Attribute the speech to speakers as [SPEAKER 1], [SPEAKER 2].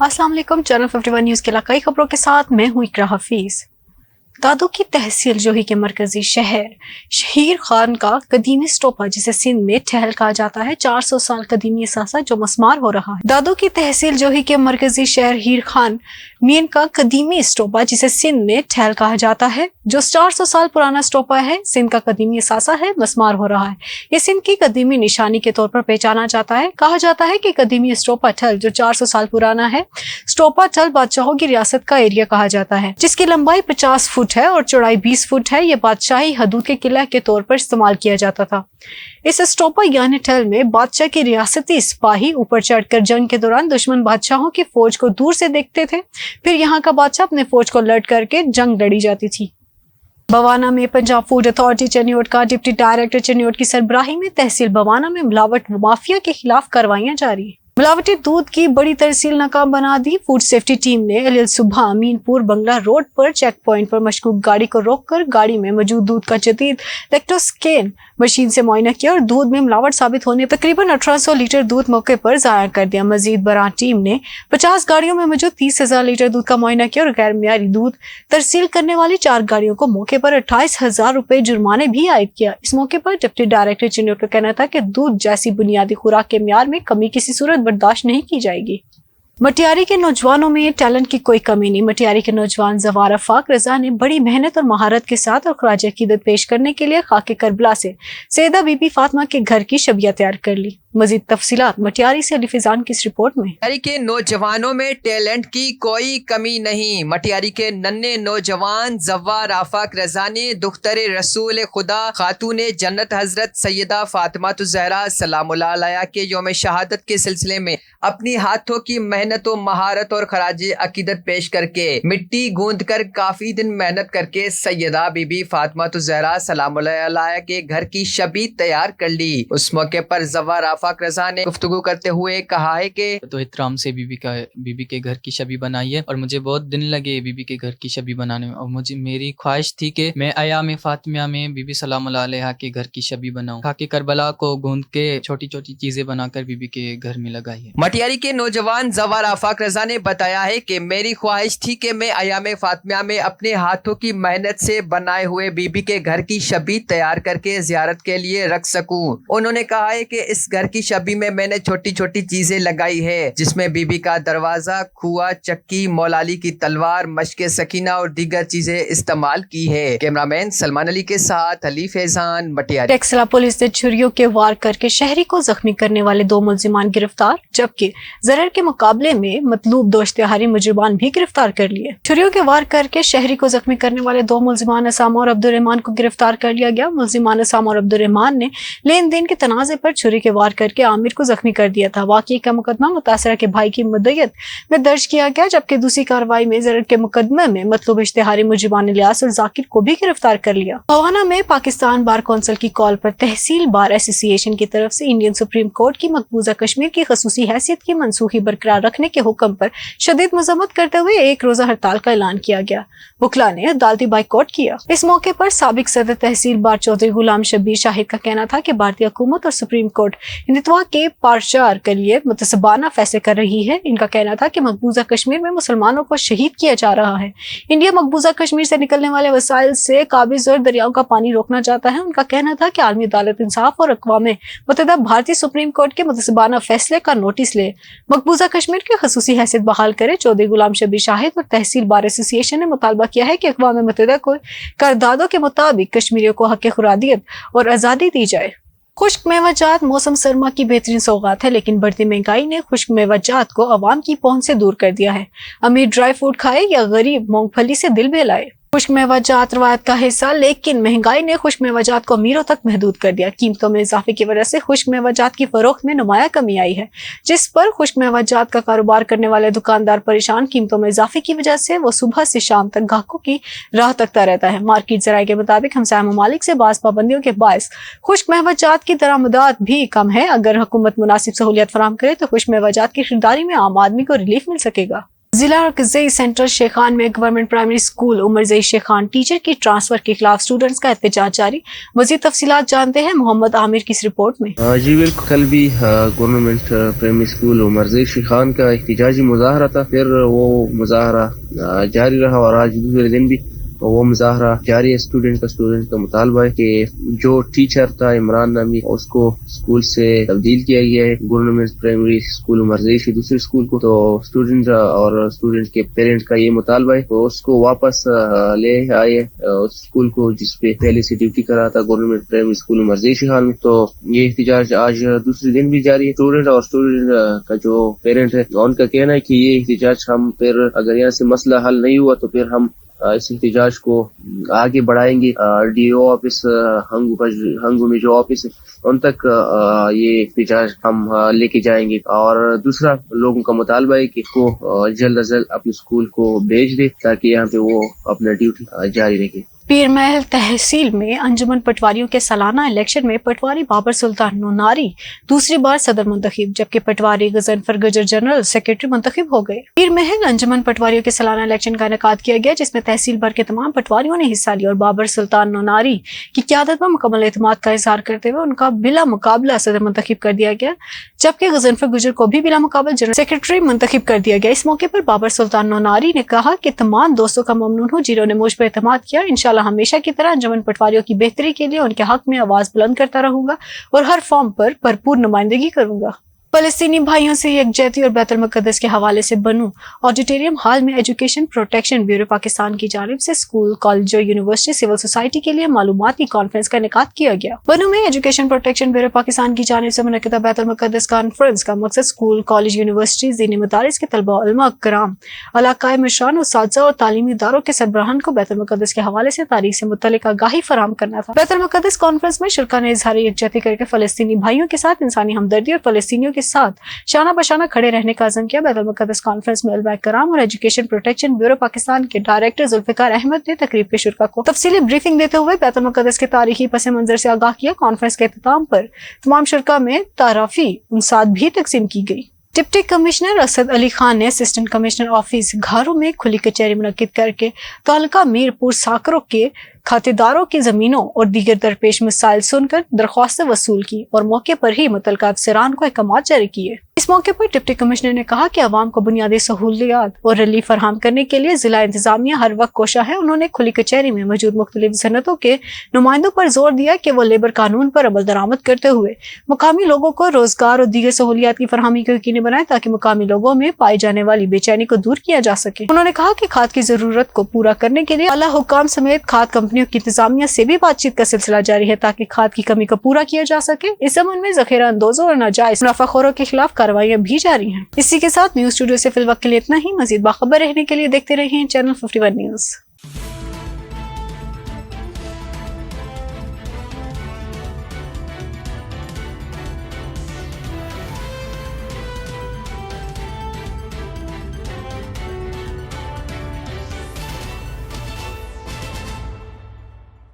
[SPEAKER 1] अस्सलाम वालेकुम। Channel 51 news के इलाकाई खबरों के साथ मैं हूँ इकरा हफीज। दादू की तहसील जोही के मरकजी शहर हीर खान का कदीमी स्टोपा जिसे सिंध में ठहल कहा जाता है 400 साल कदीमी असासा जो मस्मार हो रहा है। दादू की तहसील जोही के मरकजी शहर हीर खान मीन का कदीमी स्टोपा जिसे सिंध में ठहल कहा जाता है जो 400 साल पुराना स्टोपा है, सिंध का कदीमी असासा है, मस्मार हो रहा है। ये सिंध की कदीमी निशानी के तौर पर पहचाना जाता है। कहा जाता है कि कदीमी स्टोपा ठल जो 400 साल पुराना है, स्टोपा ठल बादशाहों की रियासत का एरिया कहा जाता है जिसकी लंबाई 50 फुट है और चौड़ाई 20 फुट है। ये बादशाही हदूद के किला के तौर पर इस्तेमाल किया जाता था। इस स्टोपा यानी ठल में बादशाह के रियासती सिपाही ऊपर चढ़कर जंग के दौरान दुश्मन बादशाहों की फौज को दूर से देखते थे, फिर यहाँ का बादशाह अपने फौज को लड़ करके जंग लड़ी जाती थी। बवाना में पंजाब फूड अथॉरिटी चनियोट का डिप्टी डायरेक्टर चनियोट की सरबराही में तहसील बवाना में मिलावट माफिया के खिलाफ कार्रवाइयां जारी है। मिलावटी दूध की बड़ी तरसील नाकाम बना दी। फूड सेफ्टी टीम ने अलील सुबह अमीनपुर बंगला रोड पर चेक पॉइंट पर मशकूक गाड़ी को रोककर गाड़ी में मौजूद दूध का जदीद लेक्टोस्कैन मशीन से मुआयना किया और दूध में मिलावट साबित होने पर तकरीबन 1800 लीटर दूध मौके पर जाया कर दिया। मजीद बरां टीम ने 50 गाड़ियों में मौजूद 30,000 लीटर दूध का मुआयना किया और गैर मियारी दूध तरसील करने वाली 4 गाड़ियों को मौके पर 28,000 रुपए जुर्माने भी आयद किया। इस मौके पर डिप्टी डायरेक्टर चिन्होट का कहना था कि दूध जैसी बुनियादी खुराक के म्यार में कमी किसी सूरत बर्दाश्त नहीं की जाएगी। मटियारी के नौजवानों में टैलेंट की कोई कमी नहीं। मटियारी के नौजवान जवार आफाक रजा ने बड़ी मेहनत और महारत के साथ और खराज अकीदत पेश करने के लिए खाके करबला से सैयदा बीबी फातिमा के घर की शबिया तैयार कर ली। मजीद तफसीलात मटियारी से अली फिजान की इस रिपोर्ट में।
[SPEAKER 2] मटियारी के नौजवानों में टैलेंट की कोई कमी नहीं। मटियारी के नन्हे नौजवान जवार आफाक रजा ने दुख्तरे रसूल खुदा खातून जन्नत हजरत सैयदा फातिमा ज़हरा सलामुल्लाह अलैहा के यौम शहादत के सिलसिले में अपनी हाथों की मेहनत और महारत और खराज अकीदत पेश करके मिट्टी गूंद कर काफी दिन मेहनत करके सैयदा बीबी फातिमा ज़हरा सलामुल्लाह अलैहा के घर की शबी तैयार कर ली। उस मौके पर जवार आफाक रजा ने गुफ्तगू करते हुए कहा है कि
[SPEAKER 3] तो एहतराम से बीबी के घर की शबी बनाई है और मुझे बहुत दिन लगे बीबी के घर की शबी बनाने में और मुझे मेरी ख्वाहिश थी कि मैं अयाम फातिमा में बीबी सलामुल्लाह अलैहा के घर की शबी बनाऊं। खाकी करबला को गूंद के छोटी छोटी चीजें बनाकर बीबी के घर में लगाई है।
[SPEAKER 2] मटियारी के नौजवान जवार आफाक रजा ने बताया है कि मेरी ख्वाहिश थी कि मैं अयाम फातिमा में अपने हाथों की मेहनत से बनाए हुए बीबी के घर की शबी तैयार करके जियारत के लिए रख सकूं। उन्होंने कहा है कि इस घर की शबी में मैंने छोटी छोटी चीजें लगाई है जिसमें बीबी का दरवाजा, खुआ, चक्की, मौलाली की तलवार, मशके सकीना और दीगर चीजें इस्तेमाल की है। कैमरामैन सलमान अली के साथ अली फैजान, मटियारी।
[SPEAKER 1] टेक्सला पुलिस ने छुरियों के वार करके शहरी को जख्मी करने वाले 2 मुलजिमान गिरफ्तार, जबकि जरर के मुकाबले में मतलूब 2 इश्तिहारी मुजरिमान भी गिरफ्तार कर लिए। छुरियों के वार करके शहरी को जख्मी करने वाले 2 मुलजिमान असामा और अब्दुर्रहमान को गिरफ्तार कर लिया गया। मुलजिमान असामा और अब्दुर्रहमान ने लेन देन के तनाजे पर छुरी के वार करके आमिर को जख्मी कर दिया था। वाकई का मुकदमा मुतासरा के भाई की मुद्दत में दर्ज किया गया, जबकि दूसरी कार्रवाई में जरर के मुकदमे में मतलब इश्तिहारी मुजरिमान इलियास और जाकिर को भी गिरफ्तार कर लिया। बवाना में पाकिस्तान बार कौंसिल की कॉल पर तहसील बार एसोसिएशन की तरफ से इंडियन सुप्रीम कोर्ट की मकबूजा कश्मीर की खसूसी हैसियत की मनसूखी बरकरार रखने के हुक्म पर शदीद मजम्मत करते हुए 1 रोजा हड़ताल का ऐलान किया गया। वकला ने अदालती बाइकआउट किया। इस मौके पर साबिक सदर तहसील बार चौधरी गुलाम शब्बीर शाहिद का कहना था कि भारतीय हुकूमत और सुप्रीम कोर्ट हिंदुत्व के पारचार के लिए मुतसबाना फैसले कर रही है। इनका कहना था कि मकबूजा कश्मीर में मुसलमानों को शहीद किया जा रहा है। इंडिया मकबूजा कश्मीर से निकलने वाले वसाइल से काबिज और दरियाओं का पानी रोकना चाहता है। उनका कहना था कि आलमी अदालत इंसाफ और अक़वाम मुत्तहिदा भारतीय सुप्रीम कोर्ट के मुतसबाना फैसले का नोटिस ले मकबूजा कश्मीर की खसूसी हैसियत बहाल करे। चौधरी गुलाम शब्बीर शाहिद और तहसील बार एसोसिएशन ने मुतालबा किया है कि अक़वाम मुत्तहिदा को करारदादों के मुताबिक कश्मीरियों को हक़ खुरादियत और आज़ादी दी जाए। खुश्क मेवाजात मौसम सरमा की बेहतरीन सौगात है, लेकिन बढ़ती महंगाई ने खुश्क मेवाजात को अवाम की पहुंच से दूर कर दिया है। अमीर ड्राई फ्रूट खाए या गरीब मूंगफली से दिल बहलाए। खुश्क मेवाजात रवायत का हिस्सा, लेकिन महंगाई ने खुश्क मेवाजात को अमीरों तक महदूद कर दिया। कीमतों में इजाफे की वजह से खुश्क मेवाजात की फरोख्त में नुमाया कमी आई है, जिस पर खुश्क मेवाजात का कारोबार करने वाले दुकानदार परेशान। कीमतों में इजाफे की वजह से वो सुबह से शाम तक ग्राहकों की राह तकता रहता है। मार्केट जराये के मुताबिक हमसाया ममालिक से बाज़ पाबंदियों के बायस खुश्क मेवाजात की दरामदात भी कम है। अगर हुकूमत मुनासिब सहूलियत फराहम करे तो खुश्क मेवाजात की खरीदारी में आम आदमी को रिलीफ मिल सकेगा। जिला रकज़ई सेंटर शेखान में government primary school Omarzai Shekhan teacher की ट्रांसफर के खिलाफ स्टूडेंट्स का एहतजाज जारी। मज़ीद तफसीलात जानते हैं मोहम्मद आमिर की इस रिपोर्ट में।
[SPEAKER 4] जी बिल्कुल, कल भी government primary school Omarzai Shekhan का एहतजाजी मुजाहरा था, फिर वो मुजाहरा जारी रहा और आज दूसरे दिन भी वो मुजाहरा जारी है। स्टूडेंट का मुतालबा है कि जो टीचर था इमरान नामी उसको स्कूल से तब्दील किया गया है गवर्नमेंट प्राइमरी स्कूल उमरज़ई से दूसरे स्कूल को। तो स्टूडेंट के पेरेंट का ये मुतालबा है तो उसको वापस ले आए उस स्कूल को जिस पे पहले से ड्यूटी कर रहा था government primary school Omarzai Shekhan में। तो ये एहतजाज आज दूसरे दिन भी जारी है। स्टूडेंट का जो पेरेंट है उनका कहना है कि ये एहतजाज हम फिर अगर यहाँ से मसला हल नहीं हुआ तो फिर हम इस एहतजाज को आगे बढ़ाएंगे। DO ऑफिस हंगू में जो ऑफिस है उन तक ये एहतजाज हम लेके जाएंगे। और दूसरा लोगों का मुतालबा है कि इसको जल्द अज जल्द अपने स्कूल को भेज दे ताकि यहाँ पे वो अपना ड्यूटी जारी रखे।
[SPEAKER 1] पीर महल तहसील में अंजुमन पटवारियों के सालाना इलेक्शन में पटवारी बाबर सुल्तान नोनारी दूसरी बार सदर मुंतखब, जबकि पटवारी गजनफर गजर जनरल सेक्रेटरी मुंतखब हो गए। पीर महल अंजुमन पटवारियों के सालाना इलेक्शन का इनेकाद किया गया जिसमें तहसील भर के तमाम पटवारियों ने हिस्सा लिया और बाबर सुल्तान नोनारी की क़यादत पर मुकम्मल एतमाद का इजहार करते हुए उनका बिला मुकाबला सदर मुंतखब कर दिया गया, जबकि गजनफर गुजर को भी बिला मुकाबला जनरल सेक्रेटरी मुंतखब कर दिया गया। इस मौके पर बाबर सुल्तान नोनारी ने कहा कि तमाम दोस्तों का ममनून हूँ जिन्होंने मुझ पर एतमाद किया। इंशाल्लाह हमेशा की तरह अंजुमन पटवारियों की बेहतरी के लिए उनके हक में आवाज बुलंद करता रहूंगा और हर फॉर्म पर भरपूर नुमाइंदगी करूंगा। फलस्तीनी भाइयों से यकजहती और बैतुल मुक़द्दस के हवाले से बनू ऑडिटोरियम हॉल में एजुकेशन प्रोटेक्शन ब्यूरो पाकिस्तान की जानिब से स्कूल, कॉलेज और यूनिवर्सिटी सिविल सोसाइटी के लिए मालूमाती कॉन्फ्रेंस का इनेकाद किया गया। बनू में एजुकेशन प्रोटेक्शन ब्यूरो पाकिस्तान की जानिब से मुनक़िदा बैतुल मुक़द्दस कॉन्फ्रेंस का मकसद स्कूल, कॉलेज, यूनिवर्सिटी, दीनी मदारिस के तलबा, उलमा कराम, इलाकाई मशरान, उस्ताज़ा और तालीमी इदारों के सरबराहान को बैतुल मुक़द्दस के हवाले से तारीख से मुतल्लिक़ आगाही फराहम करना था। बैतुल मुक़द्दस कॉन्फ्रेंस में शुरका ने इज़हार यकजहती करके फलस्तीनी भाइयों के साथ इंसानी हमदर्दी और फलस्तीनियों के साथ शाना बशाना खड़े रहने का अज़म किया। बैतुल मुक़द्दस कॉन्फ्रेंस में उलमा कराम और एजुकेशन प्रोटेक्शन ब्यूरो पाकिस्तान के डायरेक्टर जुल्फ़िकार अहमद ने तकरीब के शुरका को तफसीली ब्रीफिंग देते हुए बैतुल मुक़द्दस के तारीखी पस मंजर से आगाह किया। कॉन्फ्रेंस के इख्तिताम पर तमाम शुरका में ताराफी उनसाद भी तकसीम की गई। डिप्टी कमिश्नर असद अली खान ने असिस्टेंट कमिश्नर ऑफिस घारू में खुली कचहरी मुनक्किद करके तालुका मीरपुर साकरों के खातेदारों की जमीनों और दीगर दरपेश मसाइल सुनकर दरख्वास्तें वसूल की और मौके पर ही मुतल्लिका अफसरान को अहकामात जारी किए। इस मौके पर डिप्टी कमिश्नर ने कहा कि आवाम को बुनियादी सहूलियात और रिलीफ फराहम करने के लिए जिला इंतजामिया हर वक्त कोशा है। उन्होंने खुली कचहरी में मौजूद मुख्तलिफ सनतों के नुमाइंदों पर जोर दिया कि वो लेबर कानून पर अमल दरामद करते हुए मुकामी लोगों को रोजगार और दीगर सहूलियात की फरहमी को यकीनी बनाए ताकि मुकामी लोगों में पाई जाने वाली बेचैनी को दूर किया जा सके। उन्होंने कहा कि खाद की जरूरत को पूरा करने के लिए आला हुकाम समेत खाद कंपनियों की इंतजामिया से भी बातचीत का सिलसिला जारी है ताकि खाद की कमी को पूरा किया जा सके। इस जमन में जखीरा अंदोजों और नाजायज मुनाफाखोरों के खिलाफ कार्रवाइयां भी जारी हैं। इसी के साथ न्यूज स्टूडियो से फिल वक्त के लिए इतना ही। मजीद बाखबर रहने के लिए देखते रहिए चैनल 51 न्यूज।